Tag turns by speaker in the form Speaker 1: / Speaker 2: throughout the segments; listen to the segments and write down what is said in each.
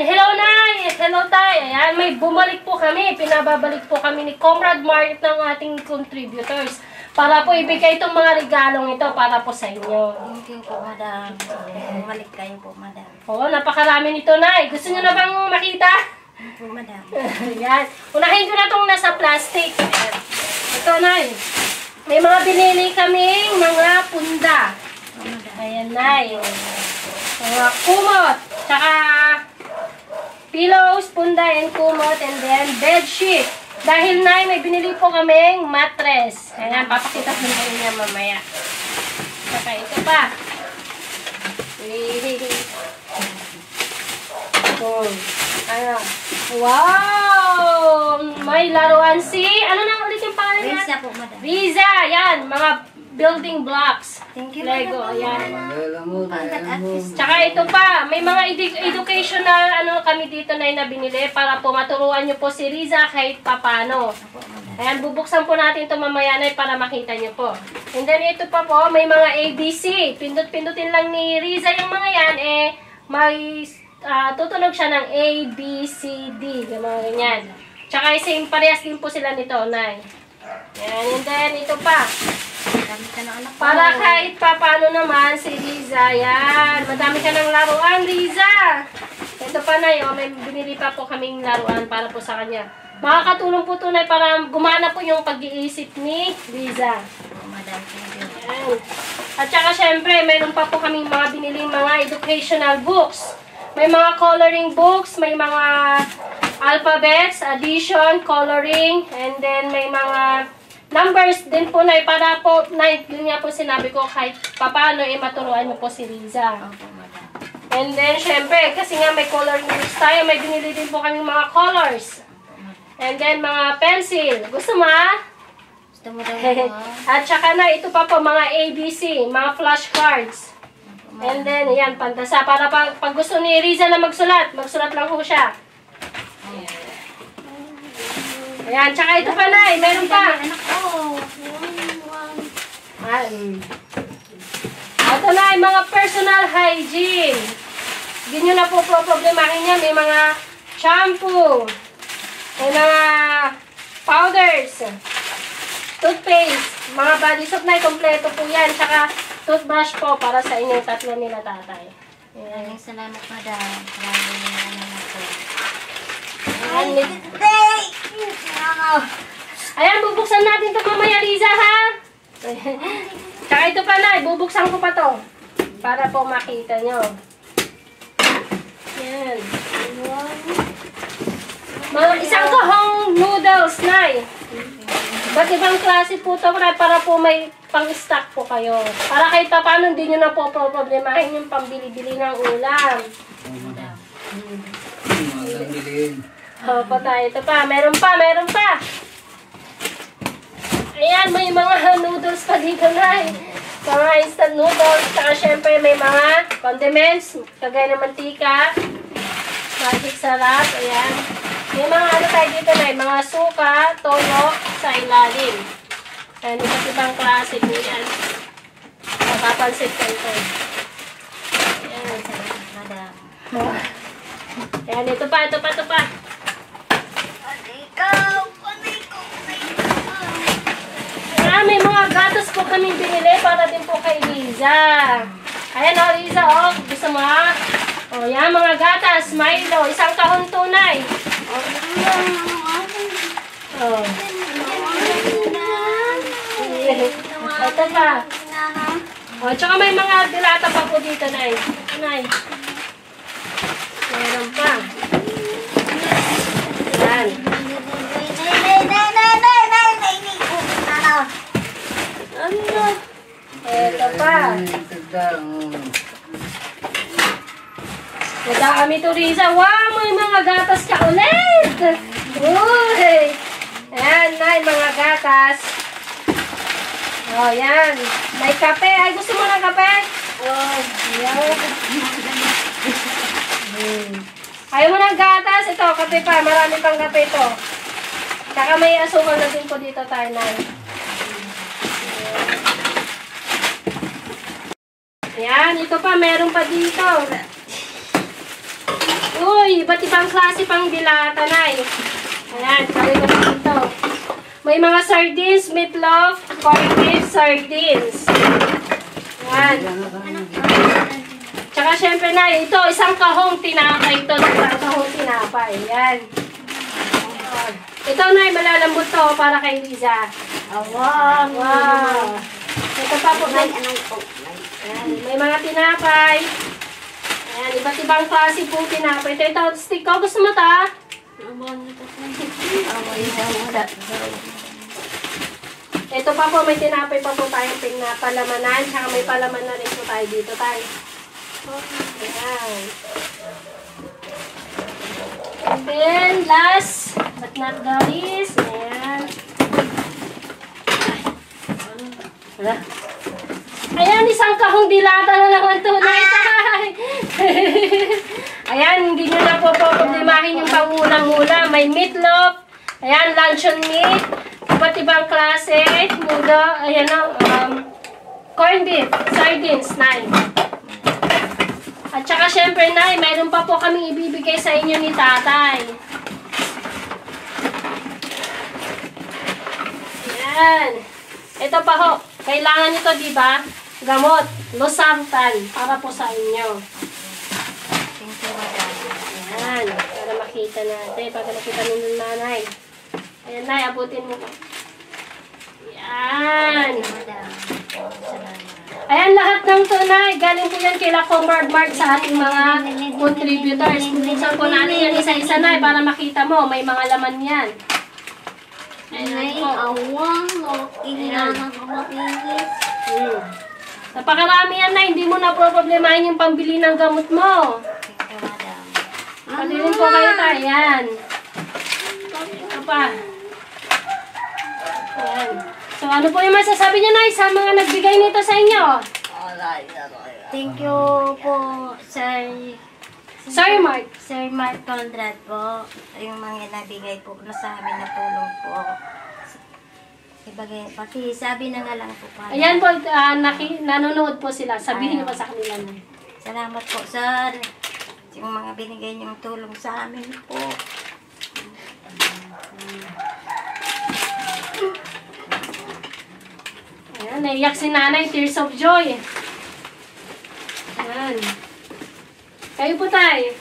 Speaker 1: Ayan, hello Nay! Hello Tay! Ayan, may bumalik po kami. Pinababalik po kami ni Comrade Mark ng ating contributors. Para po ibigay itong mga regalong ito para po sa inyo.
Speaker 2: Thank you po, madam. Bumalik kayo po, madam.
Speaker 1: Oo, napakarami nito Nay. Gusto nyo na bang makita?
Speaker 2: Thank you po, madam.
Speaker 1: Ayan. Unahin ko na itong nasa plastic. Ayan. Ito Nay. May mga binili kaming mga punda. Ayan Nay. Mga kumot. Tsaka pillows, punda, and kumot, and then bed sheet. Dahil Nay, may binili po kaming mattress. Ayan, papakita ko sa inyo mamaya. Saka ito pa. Ano? Wow! May laruan si... Ano na ulit yung pangalan niya?
Speaker 2: Riza po, madam.
Speaker 1: Riza! Ayan, mga building blocks.
Speaker 2: Thank you,
Speaker 1: Lego,
Speaker 2: madam.
Speaker 1: ayan.
Speaker 2: Pangkat at least.
Speaker 1: Tsaka ito pa, may mga educational ano kami dito na binili para po maturuan nyo po si Riza kahit papano. Ayan, bubuksan po natin ito mamaya na para makita nyo po. And then ito pa po, may mga ABC. Pindot-pindutin lang ni Riza yung mga yan, may tutunog siya ng A, B, C, D. Ganyan. Tsaka same parehas din po sila nito, Nay. Ayan, and then ito pa. Para kahit paano naman si Riza, yan. Madami ka ng laruan, Riza. Ito pa na yun, may binili pa po kaming laruan para po sa kanya. Makakatulong po ito na para gumana po yung pag-iisip ni Riza. Yan. At saka syempre, mayroon pa po kaming mga biniling mga educational books. May mga coloring books, may mga alphabets, addition, coloring, and then may mga numbers din po na para po, yun nga po sinabi ko, kahit paano maturuan mo po si Riza. And then, syempre, kasi nga may coloring books tayo, may binili din po kami mga colors. And then, mga pencil. Gusto mo
Speaker 2: Gusto mo daw
Speaker 1: At saka na, ito pa po, mga ABC, mga flashcards. And then, yan, pantasa. Para pag gusto ni Riza na magsulat lang po siya. Ayan, tsaka ito pa na, meron pa. Ito na, mga personal hygiene. Hindi nyo na po problemahin yan. May mga shampoo, may mga powders, toothpaste, mga body soap na, kompleto po yan. Tsaka toothbrush po para sa inyong tatlo nila tatay.
Speaker 2: Maraming salamat, madam. Maraming salamat po.
Speaker 1: Ayan, bubuksan natin ito mamaya, Riza, ha? Tsaka ito pa na, bubuksan ko pa to. Para po makita nyo. Yan. Mga isang kahong noodles, Nay. Ba't ibang klase po ito, para po may pang-stock po kayo. Para kahit pa paano, hindi nyo na po problemahin yung pambili-bili ng ulam. Opo tayo. Ito pa. Meron pa. Ayan, may mga noodles pa dito na mga instant noodles. Saka syempre may mga condiments. Kagaya ng mantika. Magic sarap. Ayan. May mga ano tayo dito na mga suka, toyo sa ilalim. Ayan, iba't ibang klase po yan. Mapapansin ko ito. Ayan.
Speaker 2: Madam.
Speaker 1: Ayan, ito pa. May mga gatas po kaming binili para din po kay Riza. Ayan o, Riza, o. Gusto mo ha? O, yan, mga gatas. Milo. Isang kahon tunay. O. Ito pa. O, tsaka may mga dilata pa po dito, Nay. Nay. Meron pa. Yan. Ano? Ito pa. Nagdaan kami to, Riza. Wow, may mga gatas ka ulit. Uy. Ayan, Nay, mga gatas. Oh, yan. May kape. Ay, gusto mo ng kape? Oh, yan. Ayaw mo ng gatas? Ito, kape pa. Marami pang kape ito. Saka may asukal na din po dito tayo, Nay. Ayan, ito pa. Meron pa dito. Uy, iba't ibang klase pang dilata na eh. Ayan, sabi ko na dito. May mga sardines, meatloaf, corned beef, sardines. Ayan. Tsaka syempre na, ito, isang kahong tinapay ito. Isang kahong tinapay. Ayan. Ito na, malalambot to para kay Riza. Wow. Ito pa po. Ayan, may mga tinapay. Ayan, iba't ibang klase pong tinapay. Ito, stick ko. Gusto mo ta? Ito pa po, may tinapay pa po tayong pinapalamanan. Tsaka may palaman na rin po tayo dito tayo. Ayan. And then, last but not the least, ayan. Ayan, isang kahong dilata na naman ito. Ayan, hindi nyo na po problemahin yung pangulang-ulam. May meatloaf, ayan, luncheon meat, iba't ibang klase, mudo, ayan o, corned beef, sardines, 9. At saka syempre, Nay, mayroon pa po kaming ibibigay sa inyo ni Tatay. Ayan. Ito pa ho. Kailangan nyo to, di ba? Gamot. Losartan. Para po sa inyo. Ayan. Para makita natin. Para makita nyo ng nanay. Ayan, Nay. Abutin mo. Ayan. Ayan, lahat ng tunay. Galing po yan kila Comrade Mark sa ating mga contributors. Buksan po natin yan isa-isa na para makita mo. May mga laman yan. Ayan po. Ayan. Napakarami yan na. Hindi mo na problemahin yung pambili ng gamot mo. Pati rin po kayo tayo. Ayan. Ito pa. Ayan. So, ano po yung masasabi niyo, Nay, sa mga nagbigay nito sa inyo?
Speaker 2: Thank you po,
Speaker 1: Sir Mark.
Speaker 2: Sir Mark Conrad po. Yung mga nabigay po na sa amin na tulong po. Ibagay, pakisabi na nga lang po.
Speaker 1: Ayan po, nanonood po sila. Sabihin niyo pa sa kanila, Nay.
Speaker 2: Salamat po, sir. Yung mga binigay niyong tulong sa amin po.
Speaker 1: Ayan, naiyak si Nanay, tears of joy. Ayan. Kayo po tayo.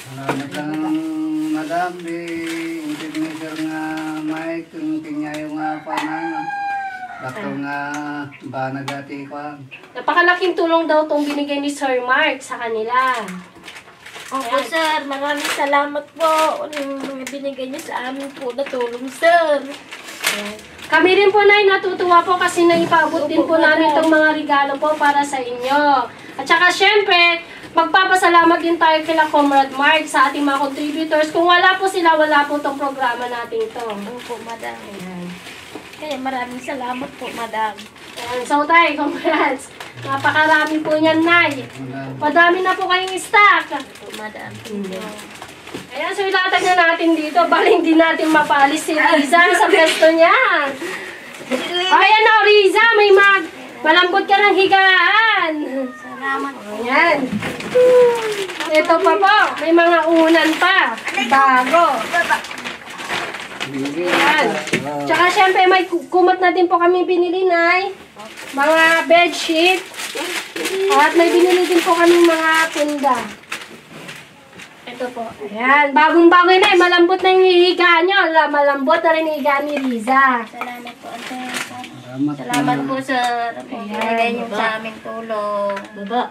Speaker 3: Salamat lang, madam, di insignature nga Mike, yung kinyayo nga panan. Bato nga ba nagati ko.
Speaker 1: Napakalaking tulong daw itong binigay ni Sir Mark sa kanila.
Speaker 2: Opo, sir. Maraming salamat po. Yung mga binigay niyo sa amin po na tulong, sir.
Speaker 1: Kami rin po, Nay, natutuwa po kasi naipaabot din po namin itong mga regalo po para sa inyo. At saka, syempre, magpapasalamat din tayo kila Comrade Mark sa ating mga contributors. Kung wala po sila, wala po itong programa natin ito.
Speaker 2: Opo, madam. Kaya maraming salamat po, madam.
Speaker 1: Ayan, so tayo, congrats. Napakarami po niyan, Nay. Madami na po kayong stock.
Speaker 2: Opo, madam. Thank you.
Speaker 1: Ayan, so ilatag na natin dito. Bali, hindi natin mapalis si Riza sa pwesto niya. Ayan o, Riza, may malambot ka ng higaan.
Speaker 2: Salamat po.
Speaker 1: Ayan. Ito pa po, may mga unan pa. Bago. Ayan. Tsaka syempre, may kumot na din po kami binili, Nay. Mga bedsheet. At may binili din po kami mga punda. Ito po. Ayan. Bagong-bago na eh. Malambot na yung hihigaan nyo. Malambot na rin yung hihigaan ni Riza.
Speaker 2: Salamat po, ate.
Speaker 3: Salamat,
Speaker 2: Salamat po, sir. Pinigay niyo sa aming tulong.
Speaker 1: Baba.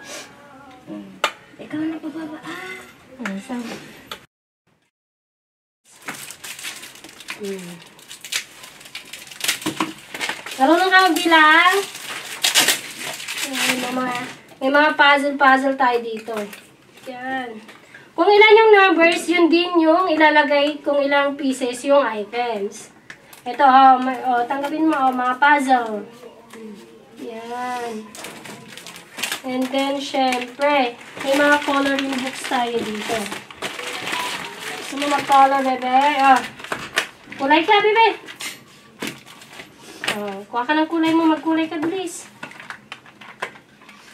Speaker 2: Ikaw na po, baba.
Speaker 1: Marunong ka magbilang? May mga puzzle tayo dito. Yan. Kung ilan yung numbers, yun din yung ilalagay kung ilang pieces yung items. Ito, tanggapin mo, mga puzzle. Yan. And then, syempre, may mga coloring books tayo dito. Gusto mo mag-color, bebe? Kulay ka, bebe. Kuha ka ng kulay mo, magkulay ka, bilis.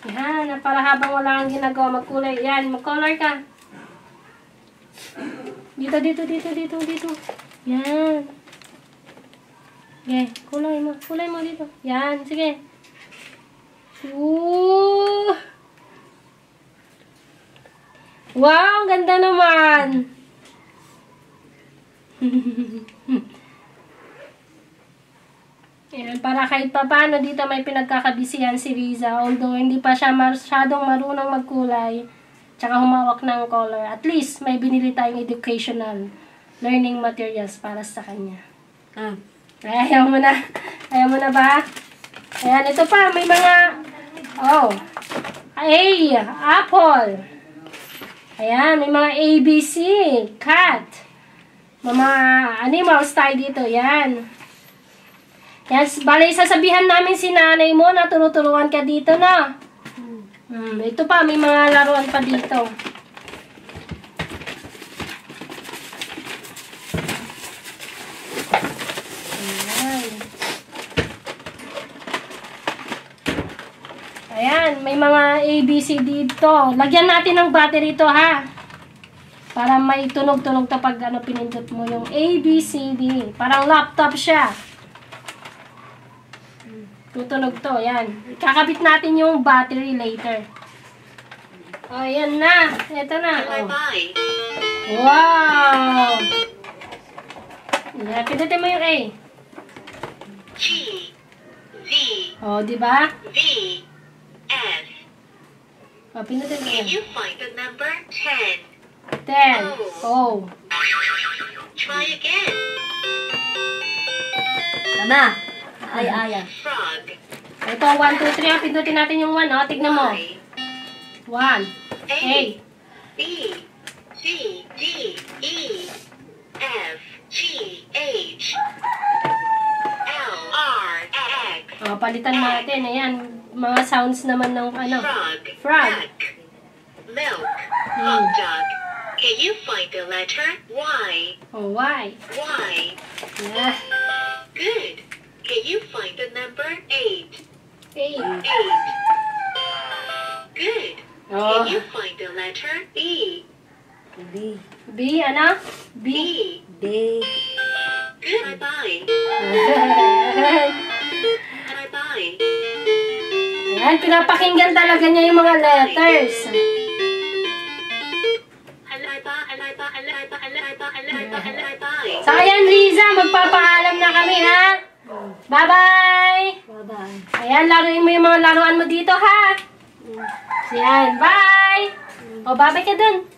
Speaker 1: Yan, para habang wala kang ginagawa, magkulay. Yan, mag-color ka. Dito. Yan. Okay, kulay mo dito. Yan, sige. Ooh! Wow, ganda naman. Ayan, para kahit pa paano dito may pinagkakabisihan si Riza. Although hindi pa siya masyadong marunong magkulay, tsaka humawak ng color. At least may binili tayong educational learning materials para sa kanya. Ay, ayaw mo na. Ayaw mo na ba? Ayan, ito pa. May mga... Oh. A. Apple. Ayan, may mga ABC. Cat. Mga animals tayo dito. Yan. Yan, bali, sasabihan namin si nanay mo na turuturuan ka dito na. Ito pa, may mga laruan pa dito. Ayan, may mga ABC dito. Lagyan natin ng battery ito, ha? Para may tunog-tunog to pag pinindot mo yung ABCD. Parang laptop siya. Tutunog to, yan. Kakabit natin yung battery later. Oh, yan na. Ito na. Oh. Wow! Yan, pindutin mo yung A.
Speaker 4: G, Z,
Speaker 1: Oh, di ba?
Speaker 4: V, S.
Speaker 1: Oh, pindutin mo
Speaker 4: Can
Speaker 1: yan.
Speaker 4: you find the number 10?
Speaker 1: 10. Oh.
Speaker 4: Try again.
Speaker 2: Tama. Ay.
Speaker 4: Frog.
Speaker 1: Ito, 1, 2, 3. Pindutin natin yung 1, oh. Tignan mo.
Speaker 4: Y,
Speaker 1: 1. A.
Speaker 4: B, C, D, E, F, G, H, L, R, X.
Speaker 1: Oh, palitan natin. Ayan. Mga sounds naman ng
Speaker 4: Frog.
Speaker 1: Frog.
Speaker 4: Duck. Milk. Hot dog. Can you find the letter Y?
Speaker 1: Oh, Y.
Speaker 4: Y.
Speaker 1: Yeah.
Speaker 4: Good. Can you find the number 8?
Speaker 1: 8.
Speaker 4: 8. Good.
Speaker 1: Oh.
Speaker 4: Can you find the letter B?
Speaker 2: B.
Speaker 1: B, ano? B.
Speaker 4: B.
Speaker 2: D.
Speaker 4: Good. Bye. Bye.
Speaker 1: Ayan, pinapakinggan talaga niya yung mga letters.
Speaker 4: Bye.
Speaker 1: So, ayan, Riza, magpapaalam na kami, ha? Bye-bye!
Speaker 2: Bye-bye.
Speaker 1: Ayan, laruin mo yung mga laruan mo dito, ha? Ayan, bye! O, bye-bye ka dun.